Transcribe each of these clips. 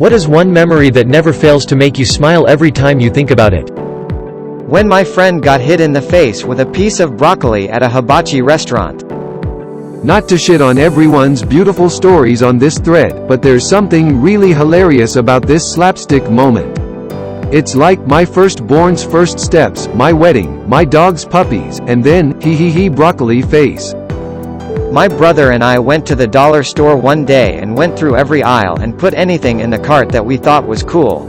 What is one memory that never fails to make you smile every time you think about it? When my friend got hit in the face with a piece of broccoli at a hibachi restaurant. Not to shit on everyone's beautiful stories on this thread, but there's something really hilarious about this slapstick moment. It's like my firstborn's first steps, my wedding, my dog's puppies, and then, broccoli face. My brother and I went to the dollar store one day and went through every aisle and put anything in the cart that we thought was cool.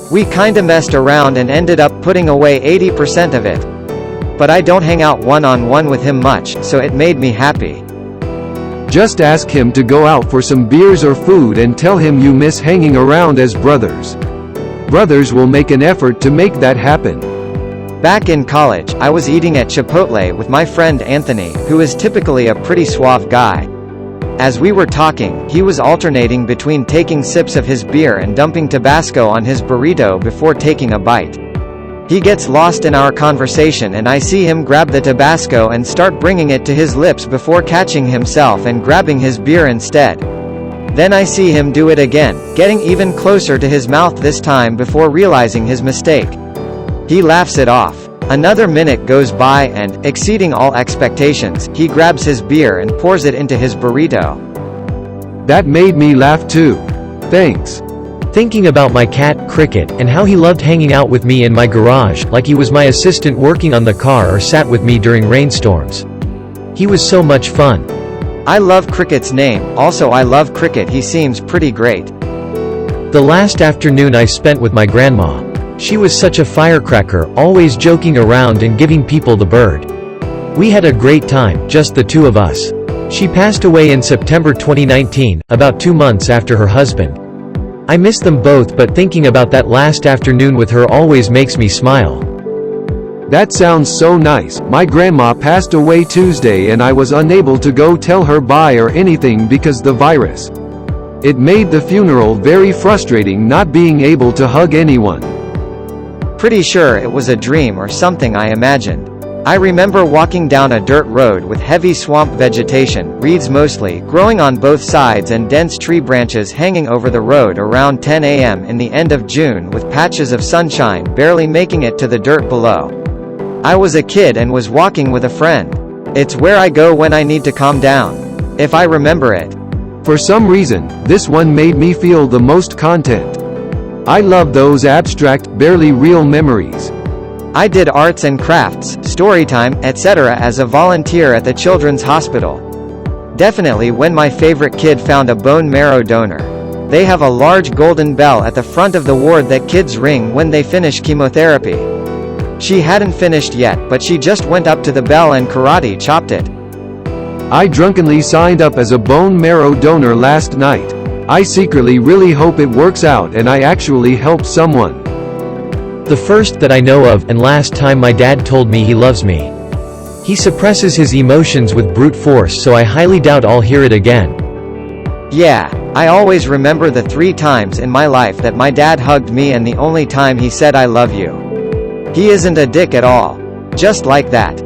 We kinda messed around and ended up putting away 80% of it. But I don't hang out one-on-one with him much, so it made me happy. Just ask him to go out for some beers or food and tell him you miss hanging around as brothers. Brothers will make an effort to make that happen. Back in college, I was eating at Chipotle with my friend Anthony, who is typically a pretty suave guy. As we were talking, he was alternating between taking sips of his beer and dumping Tabasco on his burrito before taking a bite. He gets lost in our conversation and I see him grab the Tabasco and start bringing it to his lips before catching himself and grabbing his beer instead. Then I see him do it again, getting even closer to his mouth this time before realizing his mistake. He laughs it off. Another minute goes by and, exceeding all expectations, he grabs his beer and pours it into his burrito. That made me laugh too. Thanks. Thinking about my cat, Cricket, and how he loved hanging out with me in my garage, like he was my assistant working on the car or sat with me during rainstorms. He was so much fun. I love Cricket's name, also I love Cricket, he seems pretty great. The last afternoon I spent with my grandma. She was such a firecracker, always joking around and giving people the bird. We had a great time, just the two of us. She passed away in September 2019, about 2 months after her husband. I miss them both, but thinking about that last afternoon with her always makes me smile. That sounds so nice. My grandma passed away Tuesday and I was unable to go tell her bye or anything because the virus. It made the funeral very frustrating not being able to hug anyone. Pretty sure it was a dream or something I imagined. I remember walking down a dirt road with heavy swamp vegetation, reeds mostly, growing on both sides and dense tree branches hanging over the road around 10 a.m. in the end of June with patches of sunshine barely making it to the dirt below. I was a kid and was walking with a friend. It's where I go when I need to calm down. If I remember it. For some reason, this one made me feel the most content. I love those abstract, barely real memories. I did arts and crafts, storytime, etc. as a volunteer at the Children's Hospital. Definitely when my favorite kid found a bone marrow donor. They have a large golden bell at the front of the ward that kids ring when they finish chemotherapy. She hadn't finished yet, but she just went up to the bell and karate chopped it. I drunkenly signed up as a bone marrow donor last night. I secretly really hope it works out and I actually help someone. The first that I know of, and last time my dad told me he loves me. He suppresses his emotions with brute force, so I highly doubt I'll hear it again. Yeah, I always remember the 3 times in my life that my dad hugged me and the only time he said I love you. He isn't a dick at all. Just like that.